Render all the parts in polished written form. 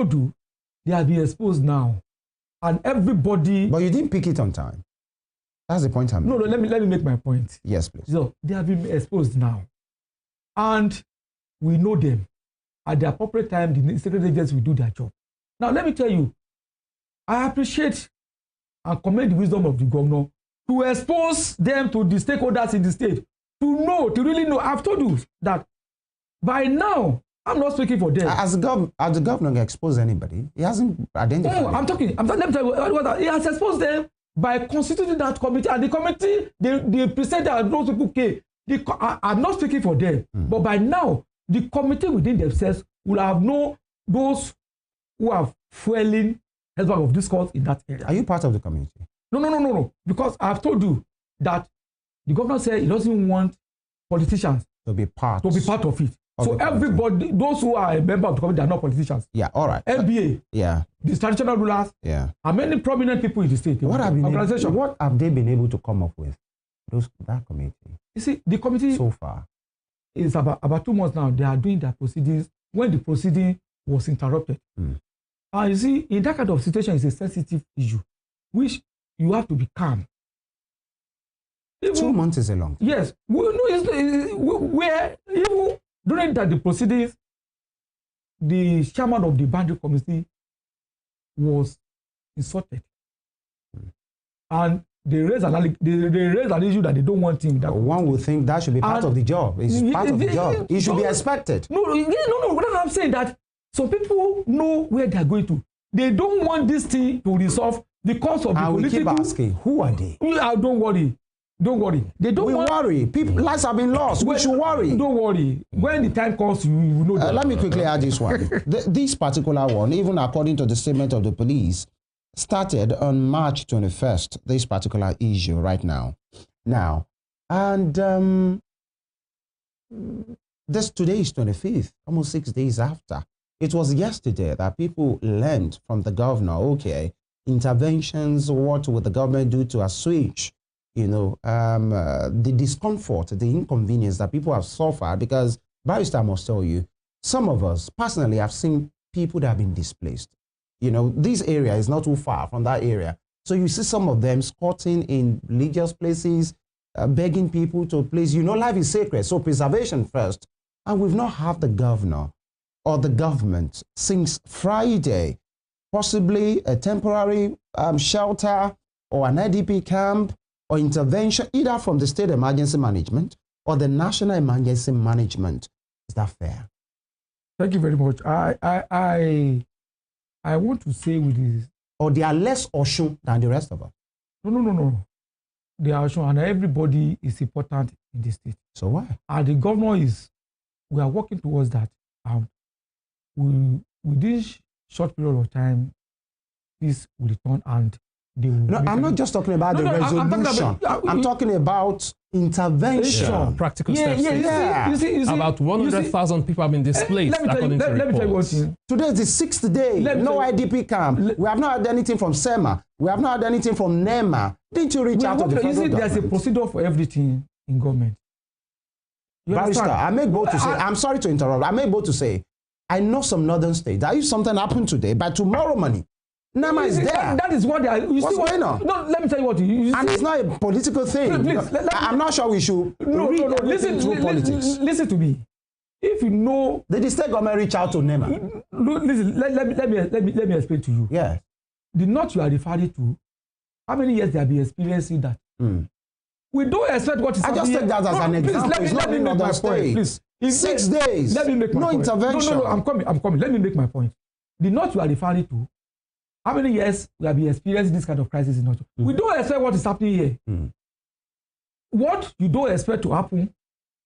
do, they have been exposed now. And everybody... But you didn't pick it on time. That's the point I'm making. No, let me make my point. Yes, please. So they have been exposed now. And we know them. At the appropriate time, the secret agents will do their job. Now, let me tell you, I appreciate and commend the wisdom of the governor to expose them to the stakeholders in the state, to really know. I've told you that by now, I'm not speaking for them. As the governor can expose anybody, he hasn't identified. Let me tell you what he has exposed them by constituting that committee, and the committee, they present that those people came. I'm not speaking for them, but by now, the committee within themselves will have known those who are fueling husband of discourse in that area. Are you part of the community? No. Because I've told you that the governor said he doesn't want politicians to be part of it. So everybody, those who are a member of the community are not politicians. Yeah, all right. NBA, yeah, the traditional rulers, yeah, and many prominent people in the state. What have they been able to come up with? That committee. You see, the committee so far is about 2 months now. They are doing their proceedings when the proceeding was interrupted. You see, in that kind of situation, it's a sensitive issue, which you have to be calm. 2 months is a long time. Yes, where even during the proceedings, the chairman of the boundary committee was insulted, and they raised an issue that they don't want him. That one would think that should be part of the job. It's part of the job. It should be expected. No. What I'm saying that some people know where they are going to. They don't want this thing to resolve because of the political. And we keep asking, who are they? Don't worry. They don't worry. People, lives have been lost. We should worry. Don't worry. When the time comes, you know that. Let me quickly add this one. This particular one, even according to the statement of the police, started on March 21st, this particular issue right now. And today is 25th, almost 6 days after. It was yesterday that people learned from the governor, okay, interventions, what would the government do to assuage, the discomfort, the inconvenience that people have suffered, because, Barrister, I must tell you, some of us, personally, have seen people that have been displaced. This area is not too far from that area. So you see some of them squatting in religious places, begging people to please, life is sacred, so preservation first. And we've not had the governor or the government since Friday, possibly a temporary shelter or an IDP camp or intervention, either from the state emergency management or the national emergency management. Is that fair? Thank you very much. I want to say with this. Or they are less Osun than the rest of us? No. They are Osun, and everybody is important in the state. So why? And the governor we are working towards that. With this short period of time, this will return and they will... No, I'm not just talking about the resolution. I'm talking about intervention. Practical steps. You see, about 100,000 people have been displaced, according to reports. Let me tell you one thing. Today is the 6th day. No IDP camp. We have not had anything from SEMA. We have not had anything from NEMA. Didn't you reach out to the federal government? There's a procedure for everything in government. Barrister, I make bold to say, I'm sorry to interrupt. I make bold to say, I know some northern states that if something happened today, by tomorrow morning, NEMA is there. That is what they are. What's going on? No, let me tell you what. And it's not a political thing. Please, I'm not sure we should listen through politics. Listen to me. If you know... Did the state government reach out to NEMA? Listen, let me explain to you. Yeah. The North you are referring to, how many years they have been experiencing that? We don't expect what is happening. I just take that as an example. Let me make my point, please. 6 days. Let me make my point. Intervention. No, I'm coming. Let me make my point. The North you are referring to, how many years we have been experiencing this kind of crisis in North? We don't expect what is happening here. What you don't expect to happen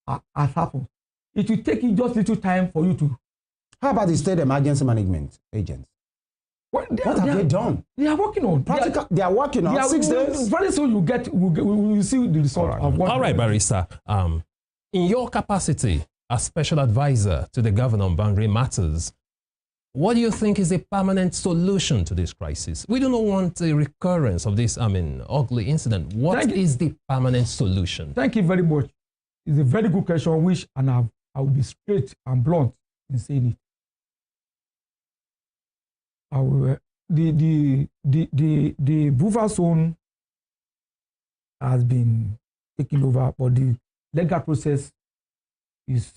has happened. It will take you just little time for you to... How about the state emergency management agents? What have they done? They are working on. They are working on 6 days. Very soon you see the result of what. All right, Barrister. In your capacity as special advisor to the governor on boundary matters, what do you think is a permanent solution to this crisis? We do not want a recurrence of this, ugly incident. What is the permanent solution? Thank you very much. It's a very good question, which I will be straight and blunt in saying it. the buffer zone has been taken over, but the legal process is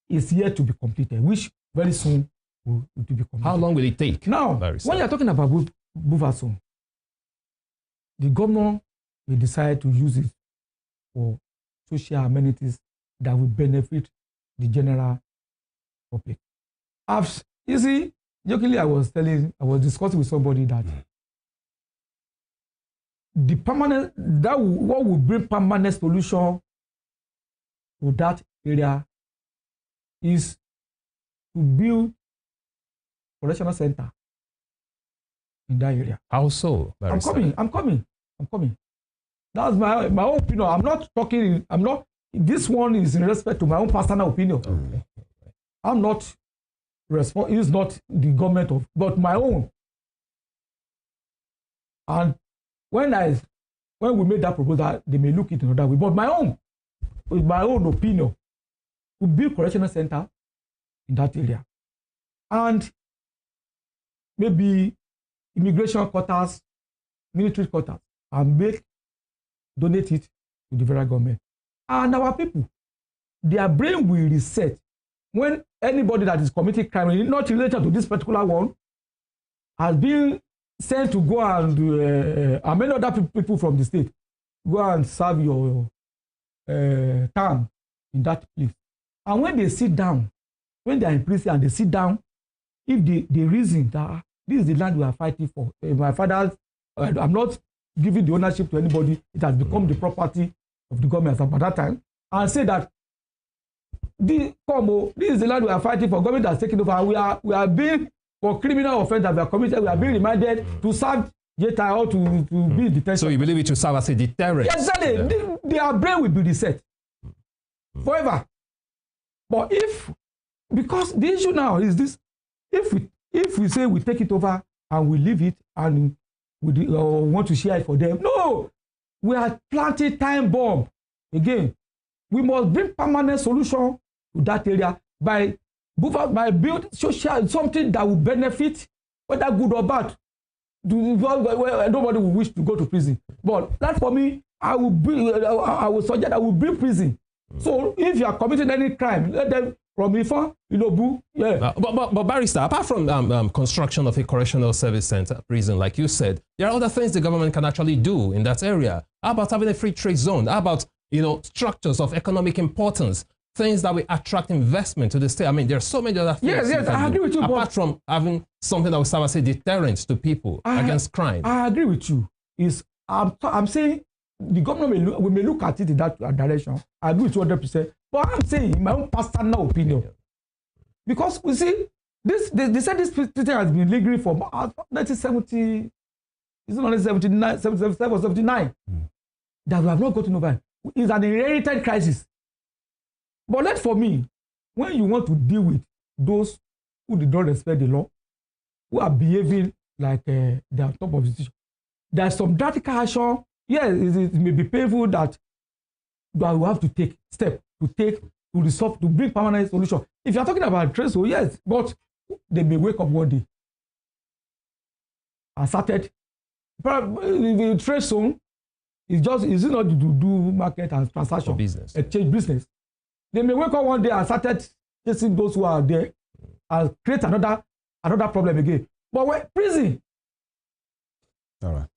yet to be completed, which very soon will be completed. How long will it take? Now, when you're talking about buffer zone, the governor will decide to use it for social amenities that will benefit the general public. You see, jokingly, I was discussing with somebody that what will bring permanent solution to that area is to build correctional center in that area. How so? I'm coming. That's my own opinion. I'm not talking. This one is in respect to my own personal opinion. Okay. I'm not responsible. It's not the government but my own. And when we made that proposal, they may look it another way. But with my own opinion, to build correctional center in that area, and maybe immigration quarters, military quarters, and donate it to the federal government. And our people, their brain will reset when anybody that is committing crime, not related to this particular one, has been sent to go and many other people from the state go and serve your term in that place. And when they sit down, when they are in prison and they sit down, if the reason that this is the land we are fighting for, my father's, I'm not giving the ownership to anybody, it has become the property of the government at that time, and say that this is the land we are fighting for, government has taken over, and we are being, for criminal offense that we are committed, we are being remanded to serve JTA or to be in detention. So you believe it will serve as a deterrent? Yes, exactly. Yeah. Their brain will be reset forever. But because the issue now is this, if we say we take it over and we leave it and we want to share it for them, no, we are planting time bomb. Again, we must bring permanent solution to that area by build social something that will benefit, whether good or bad. Nobody will wish to go to prison. But that for me, I will suggest I will build prison. So if you are committing any crime, let them from Ifon-Ilobu. Yeah. But Barrister, apart from construction of a correctional service center, prison, like you said, there are other things the government can actually do in that area. How about having a free trade zone? How about structures of economic importance? Things that will attract investment to the state. I mean, there are so many other things. Yes, I agree with you. Apart from having something that will serve as a deterrent to people against crime. I agree with you. I'm saying the government may look at it in that direction. I agree with you 100%. But I'm saying, in my own personal opinion, because we see they said this thing has been lingering from 1970. Is it 1979, 77 or 79? That we have not gotten over. It's an inherited crisis. But for me, when you want to deal with those who did not respect the law, who are behaving like they are top of the situation, there's some radical action. Yes, it may be painful that we have to take steps to resolve, to bring permanent solution. If you're talking about trade zone, yes, but they may wake up one day and started. The trade zone is not to do market and transaction, business, exchange business. They may wake up one day and started chasing those who are there and create another problem again. But prison. All right.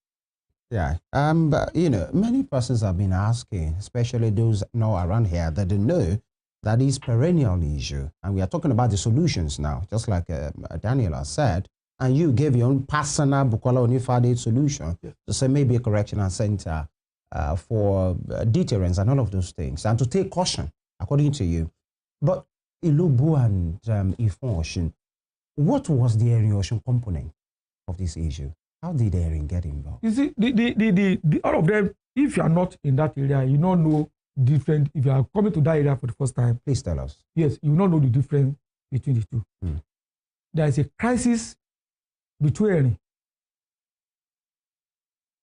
Yeah. But, many persons have been asking, especially those now around here, that they know that is perennial issue. And we are talking about the solutions now, just like Daniel has said. And you gave your own personal Bukola Onifade solution to say maybe a correctional center for deterrence and all of those things, and to take caution, according to you. But Ilobu and Ifon Osun, what was the Erin Osun component of this issue? How did Erin get involved? You see, the all of them, if you are not in that area, you don't know different. If you are coming to that area for the first time, please tell us. Yes, you don't know the difference between the two. There is a crisis between Erin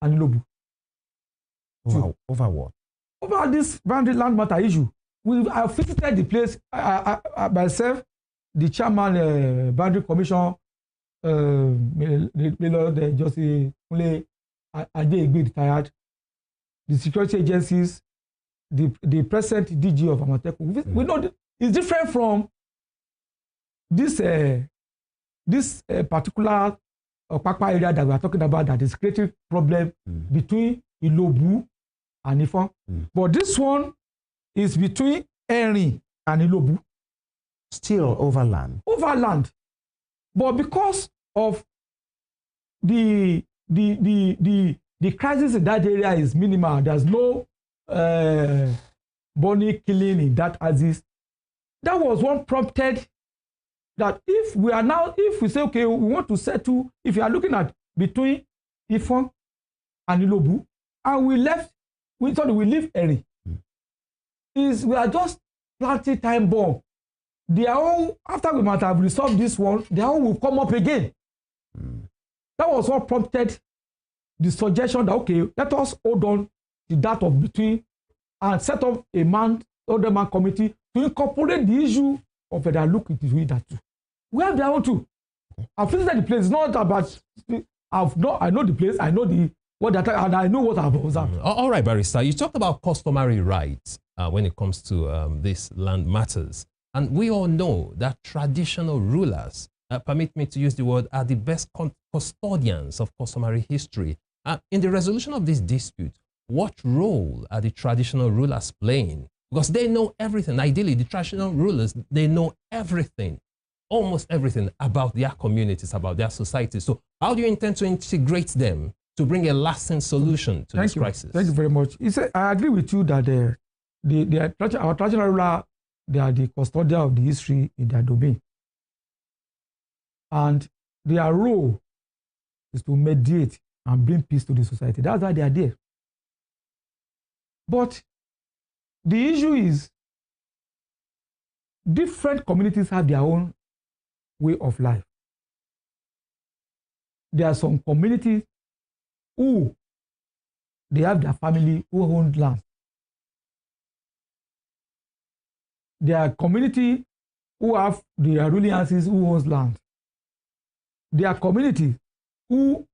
and Ilobu. Over what? Over this boundary land matter issue. I visited the place myself, the chairman, boundary commission, the Justice Kunle Adeegbe retired, the security agencies, the present DG of Amateku. We know it's different from this particular Papa area that we are talking about that is creating problem between Ilobu and Ifon. But this one is between Erin and Ilobu. Still overland. Overland. But because of the crisis in that area is minimal, there's no bunny killing in that axis. That was what prompted that if we say, okay, we want to settle, if you are looking at between Ifon and Ilobu, and we leave Erin, we are just planting time bomb. Their own, after we might have resolved this one, their own will come up again. That was what prompted the suggestion that, okay, let us hold on to that of between and set up a older man committee to incorporate the issue of that look into that too. We have their own too. I've visited the place. It's not about I know the place, I know and I know what I've observed. All right, Barrister. You talked about customary rights when it comes to these land matters. And we all know that traditional rulers, permit me to use the word, are the best custodians of customary history. In the resolution of this dispute, what role are the traditional rulers playing? Because they know everything. Ideally, the traditional rulers, they know everything, almost everything about their communities, about their societies. So how do you intend to integrate them to bring a lasting solution to this crisis? Thank you very much. I agree with you that our traditional ruler, they are the custodian of the history in their domain. And their role is to mediate and bring peace to the society. That's why they are there. But the issue is different communities have their own way of life. There are some communities who they have their family who own land. There are community who have their ruling ancestors who owns land. There are community who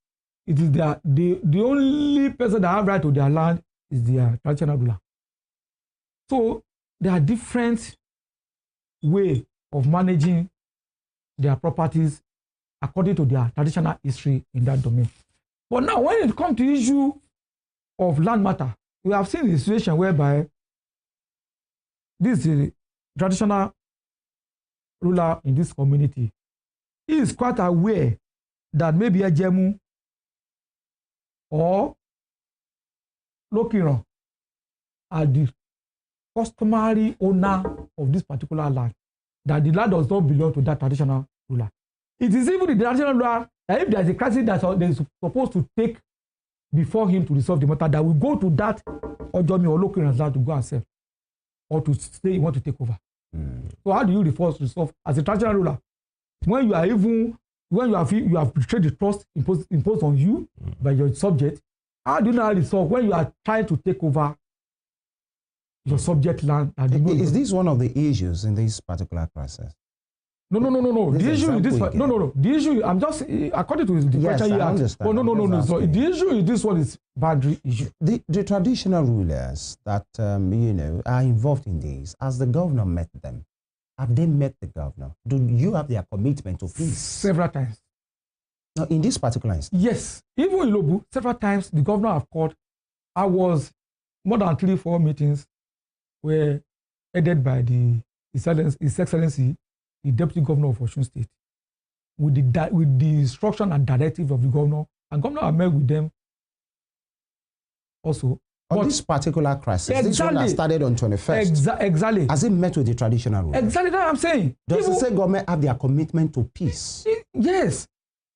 it is the only person that have right to their land is their traditional ruler. So there are different ways of managing their properties according to their traditional history in that domain. But now when it comes to issue of land matter, we have seen a situation whereby this is the traditional ruler in this community. He is quite aware that maybe a Jemu or Lokiran are the customary owner of this particular land, that the land does not belong to that traditional ruler. It is even the traditional ruler that if there is a crisis that they are supposed to take before him to resolve the matter, that will go to that Ojomi or Lokiran's land to go and sell, or to say you want to take over. So how do you resolve as a traditional ruler when you have betrayed the trust imposed on you by your subject? How do you now resolve when you are trying to take over your subject land? Is this one of the issues in this particular process? No. The issue is this. No. The issue, I'm just according to the question you asked. Oh, no. So the issue is this one is boundary issue. The traditional rulers that are involved in this, has the governor met them? Have they met the governor? Do you have their commitment to peace? Several times. Now, in this particular instance? Yes. Even in Ilobu, several times the governor have called. I was more than 3-4 meetings were headed by His Excellency, the Deputy Governor of Osun State, with the instruction and directive of the governor, and governor have met with them also. On this particular crisis, this one that started on 21st. Exactly. Has it met with the traditional rule? Exactly that I'm saying. Does the state government have their commitment to peace? Yes.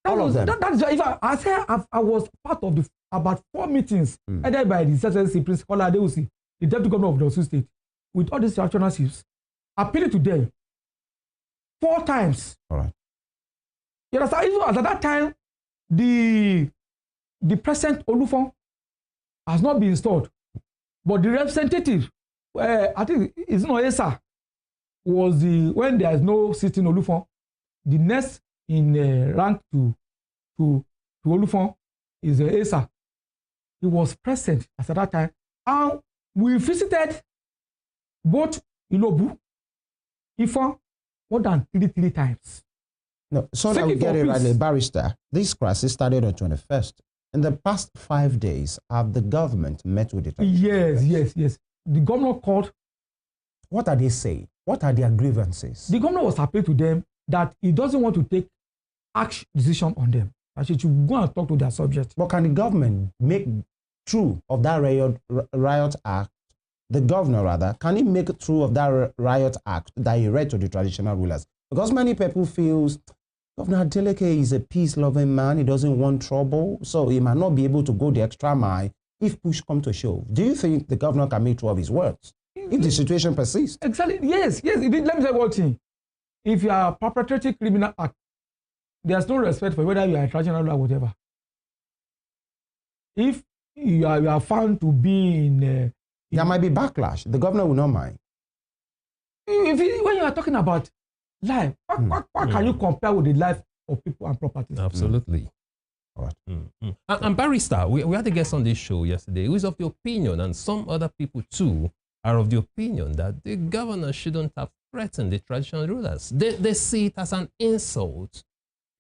All of them. I was part of about 4 meetings headed by the Excellency Prince Kola Adewusi, the Deputy Governor of the Osun State, with all these traditional chiefs, appealing to them 4 times. All right. You understand? Even at that time, the President Olufon has not been installed, but the representative, I think it's not ESA, was when there is no sitting Olufon, the next in rank to Olufon is Asa. He was present at that time, and we visited both Ilobu, Ifon, more than three times. No, so that we get it right, barrister, this crisis started on 21st. In the past 5 days, have the government met with the Yes. The governor called. What are they saying? What are their grievances? The governor was appealing to them that he doesn't want to take action decision on them. That she should go and talk to their subject. But can the government make true of that riot act? The governor, rather, can he make true of that riot act that he read to the traditional rulers? Because many people feel Governor Adeleke is a peace-loving man. He doesn't want trouble, so he might not be able to go the extra mile if push comes to shove. Do you think the governor can make true of his words if the situation persists? Exactly. Yes. Let me say one thing. If you are perpetrating criminal act, there's no respect for whether you are a traditional ruler or whatever. If you are found to be in there might be backlash. The governor will not mind. When you are talking about life, what can you compare with the life of people and properties? Absolutely. All right. And barrister, we had a guest on this show yesterday who is of the opinion, and some other people too are of the opinion, that the governor shouldn't have threatened the traditional rulers. They see it as an insult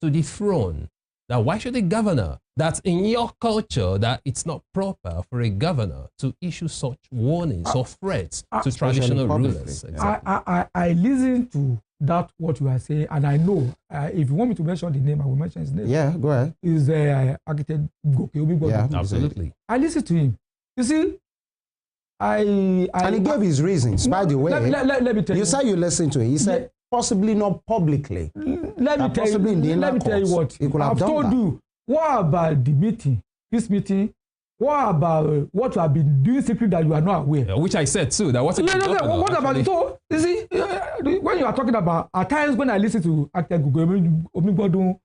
to the throne. Now, why should the governor, that's in your culture, that it's not proper for a governor to issue such warnings or threats to traditional rulers? Exactly. I listen to that, what you are saying, and I know, if you want me to mention the name, I will mention his name. Yeah, go ahead. Is architect Goke. Yeah, absolutely. I listen to him. You see, and he gave his reasons, by the way. Let me tell you. You said you listened to it. He said, possibly not publicly. Let me tell you what. I've told you. What about the meeting? This meeting? What about what you have been doing secretly that you are not aware? Yeah, which I said too. That wasn't. What about it? So you see, when you are talking about, at times when I listen to actor Omigbodun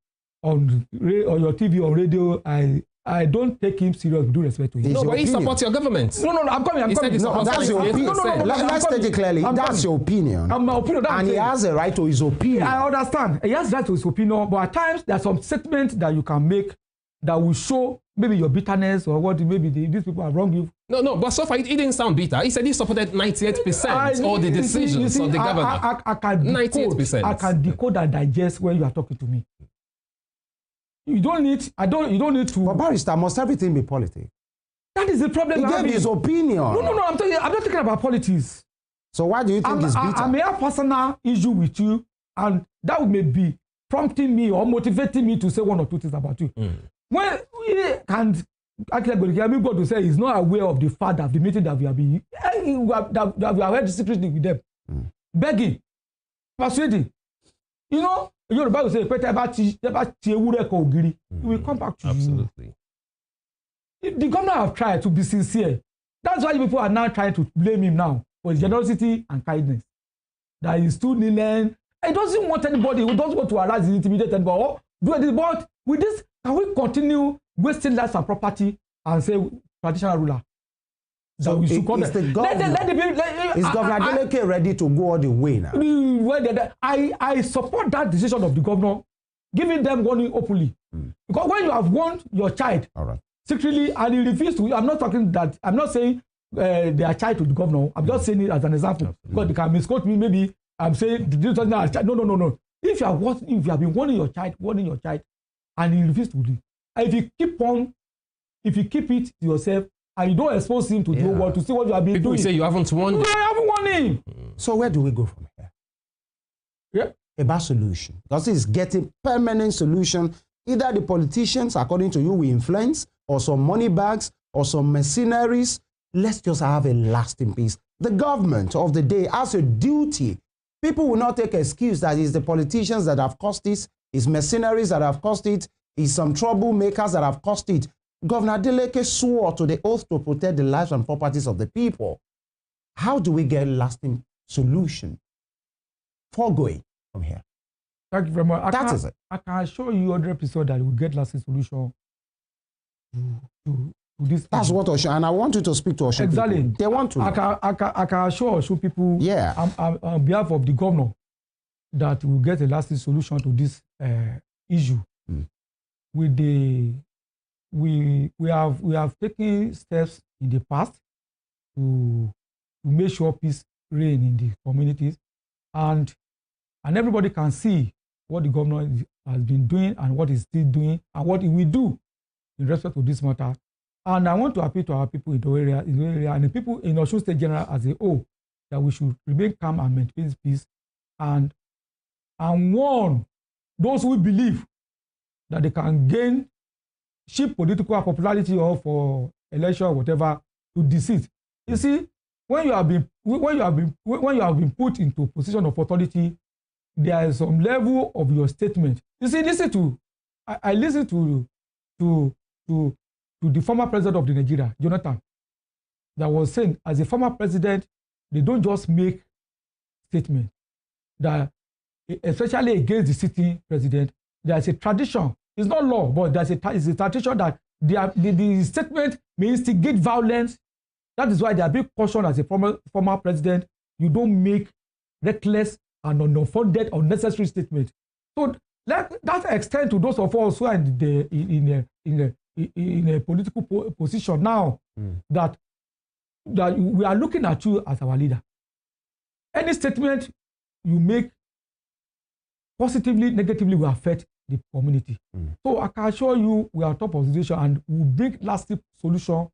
on your TV or radio, I don't take him serious with due respect to him. No, but he supports your government. No, I'm coming. No, that's your opinion. Let's take it clearly. That's your opinion. My opinion. And he has a right to his opinion. I understand. He has a right to his opinion, but at times there are some statements that you can make that will show maybe your bitterness or what maybe these people have wronged you. No, but so far he didn't sound bitter. He said he supported 98% of the decisions of the governor. I can 98%. I can decode and digest when you are talking to me. You don't need to. But barrister, must everything be politics? That is the problem. He gave his opinion. No. I'm not talking about politics. So why do you think it's bitter? I may have personal issue with you, and that may be prompting me or motivating me to say one or two things about you. When we can actually go to say he's not aware of the fact of the meeting that we have been that we have had secretly with them, begging, persuading. You know, Yoruba will say, he will come back to you. Absolutely. The governor have tried to be sincere. That's why people are now trying to blame him now for his generosity and kindness. That he's too lenient. He doesn't want anybody who doesn't want to harass and intimidate anybody. Or do it. But with this, can we continue wasting lives and property and say traditional ruler? So we should is the governor, is Governor Adeleke ready to go all the way now? I support that decision of the governor, giving them warning openly. Because when you have warned your child secretly and he refused to, I'm not saying they are child to the governor. I'm just saying it as an example. Because they can misquote me. Maybe I'm saying no. If you have been warning your child, and he refused to do, if you keep it to yourself, and you don't expose him to the world to see what you have been doing. People say you haven't warned him. I haven't warned him. So where do we go from here? Yeah. About solution. Because it's getting permanent solution. Either the politicians, according to you, will influence, or some money bags, or some mercenaries. Let's just have a lasting peace. The government of the day has a duty. People will not take excuse that it's the politicians that have caused it, it's mercenaries that have caused it, it's some troublemakers that have caused it. Governor Adeleke swore to the oath to protect the lives and properties of the people. How do we get lasting solution for going from here? Thank you very much. That is it. I can assure you 100% that we will get lasting solution to this. That's what Osun, and I want you to speak to Osun exactly. people. They want to. I can assure Osun people, yeah, on behalf of the governor, that we'll get a lasting solution to this issue. With we have taken steps in the past to make sure peace reign in the communities, and everybody can see what the governor has been doing and what he's still doing and what he will do in respect to this matter. And I want to appeal to our people in the area, and the people in Osun State General as a whole, that we should remain calm and maintain peace, and warn those who believe that they can gain cheap political popularity or for election or whatever to deceit. You see, when you have been put into a position of authority, there is some level of your statement. You see, I listened to the former president of Nigeria, Jonathan, that was saying, as a former president, they don't just make statements that, especially against the sitting president, there's a tradition. It's not law, but it's a tradition that the statement may instigate violence. That is why they are being cautioned as a former president. You don't make reckless and unfounded, unnecessary statements. So that extends to those of us who are in a political position now, that we are looking at you as our leader. Any statement you make, positively, negatively, will affect the community. So I can assure you, we are top of the situation, and we'll bring lasting solution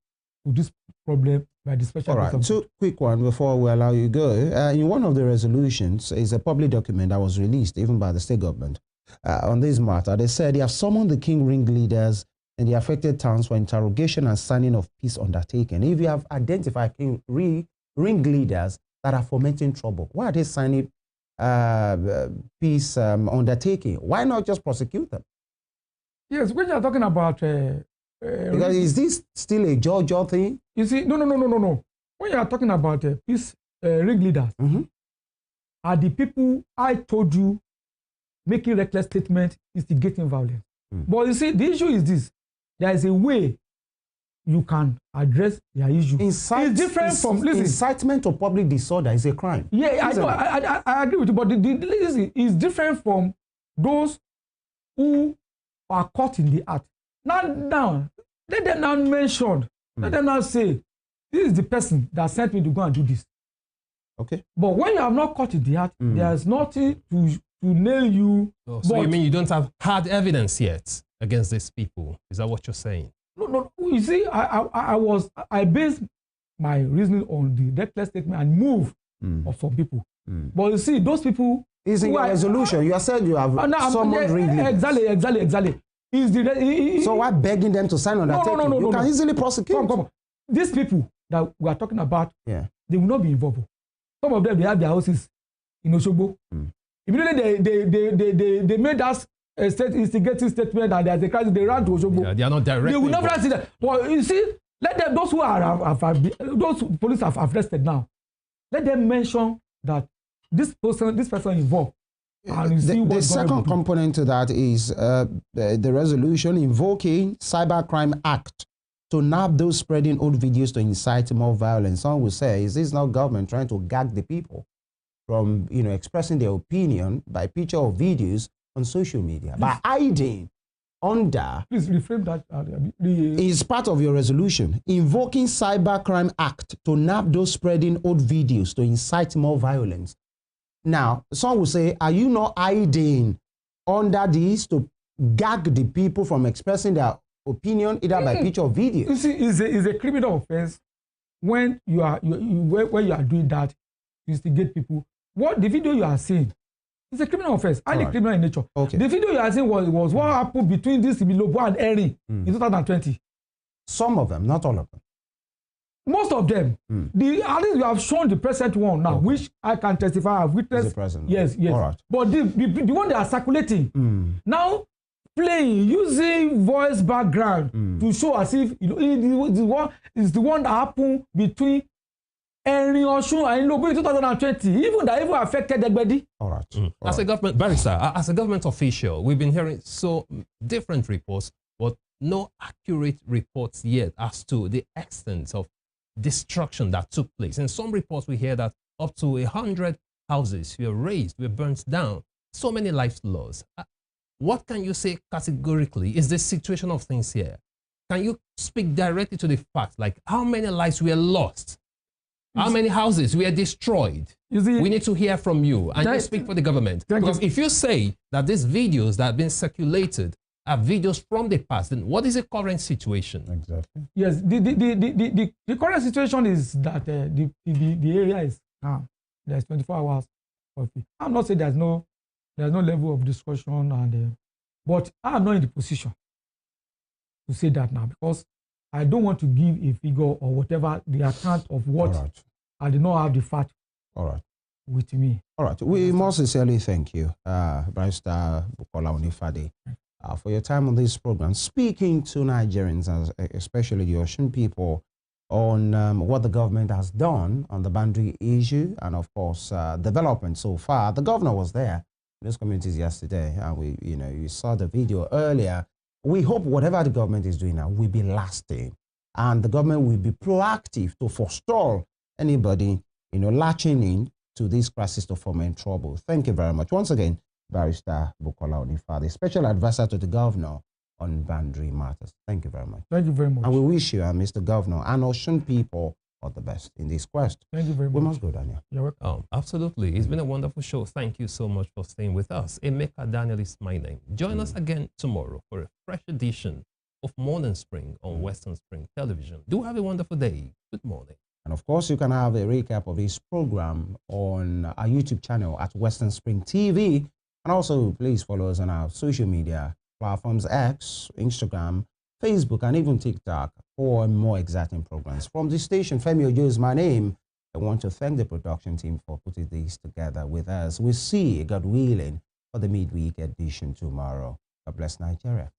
to this problem by the special. All right, so quick one before we allow you go. In one of the resolutions, is a public document that was released even by the state government on this matter. They said they have summoned the king ringleaders in the affected towns for interrogation and signing of peace undertaking. If you have identified king ringleaders that are fomenting trouble, why are they signing peace undertaking? Why not just prosecute them? Yes, when you are talking about because is this still a Georgia thing? You see, no. When you are talking about peace ringleaders, are the people I told you making reckless statements, instigating violence. But you see, the issue is this: there is a way you can address their issue. It's different from incitement to public disorder is a crime. Yeah, I agree with you, but the is different from those who are caught in the act. Now, let them now mention, let them now say, this is the person that sent me to go and do this. Okay. But when you have not caught in the act, there is nothing to nail you. So you mean you don't have hard evidence yet against these people? Is that what you're saying? No. You see, I based my reasoning on the reckless statement and move of some people. But you see, those people is in your resolution. You said you have summoned ringleaders. Exactly. So why begging them to sign on that? No. You can easily prosecute. Come on. These people that we are talking about, they will not be involved. Some of them, they have their houses in Osogbo. Immediately they made us instigating statement that there's a crisis, they ran to Osogbo. Yeah, they are not directly. They will never see that. Well, you see, let them, those who those police have arrested now, let them mention that this person involved. And you see the second component to that is the resolution invoking Cybercrime Act to nab those spreading old videos to incite more violence. Some will say, is this not government trying to gag the people from expressing their opinion by picture or videos on social media, by hiding under? Please reframe that. Is part of your resolution invoking Cybercrime Act to nab those spreading old videos to incite more violence. Now, some will say, are you not hiding under this to gag the people from expressing their opinion either by picture or video? You see, it's a criminal offense when you are doing that to instigate people. What the video you are seeing is a criminal offense, highly criminal in nature. Okay. The video you are seeing was what happened between this Ilobu-Erin in 2020. Some of them, not all of them. Most of them. At least you have shown the present one now, which I can testify. I've witnessed. The present. Yes. All right. But the one they are circulating now, playing using voice background to show as if is the one that happened between Erin Osun and Ilobu in 2020. Even affected everybody. All right. As a government barrister, as a government official, we've been hearing so different reports. But no accurate reports yet as to the extent of destruction that took place. In some reports, we hear that up to 100 houses were razed, were burnt down, so many lives lost. What can you say categorically is the situation of things here? Can you speak directly to the facts, like how many lives were lost? How many houses were destroyed? We need to hear from you, and you speak for the government. Because if you say that these videos that have been circulated are videos from the past, then what is the current situation? Exactly. Yes, the current situation is that the area is calm. There's 24 hours of it. I'm not saying there's no level of discussion, but I'm not in the position to say that now, because I don't want to give a figure or whatever the account of what I did not have the fact with me. All right. We most sincerely thank you, Barrister Bukola Onifade, for your time on this program, speaking to Nigerians, especially the Osun people, on what the government has done on the boundary issue and, of course, development so far. The governor was there in those communities yesterday, and you saw the video earlier. We hope whatever the government is doing now will be lasting, and the government will be proactive to forestall anybody, latching in to this crisis to foment trouble. Thank you very much. Once again, Barrister Bukola Onifade, Special Advisor to the Governor on Boundary Matters. Thank you very much. Thank you very much. And we wish you, Mr. Governor, and Osun people all the best in this quest. Thank you very much. We must go, Daniel. You're welcome. Absolutely. It's been a wonderful show. Thank you so much for staying with us. Emeka Daniel is my name. Join us again tomorrow for a fresh edition of Morning Spring on Western Spring Television. Do have a wonderful day. Good morning. And of course, you can have a recap of this program on our YouTube channel at Western Spring TV. And also, please follow us on our social media platforms, X, Instagram, Facebook, and even TikTok for more exciting programs. From the station, Femi Ojo is my name. I want to thank the production team for putting this together with us. We'll see, God willing, for the midweek edition tomorrow. God bless Nigeria.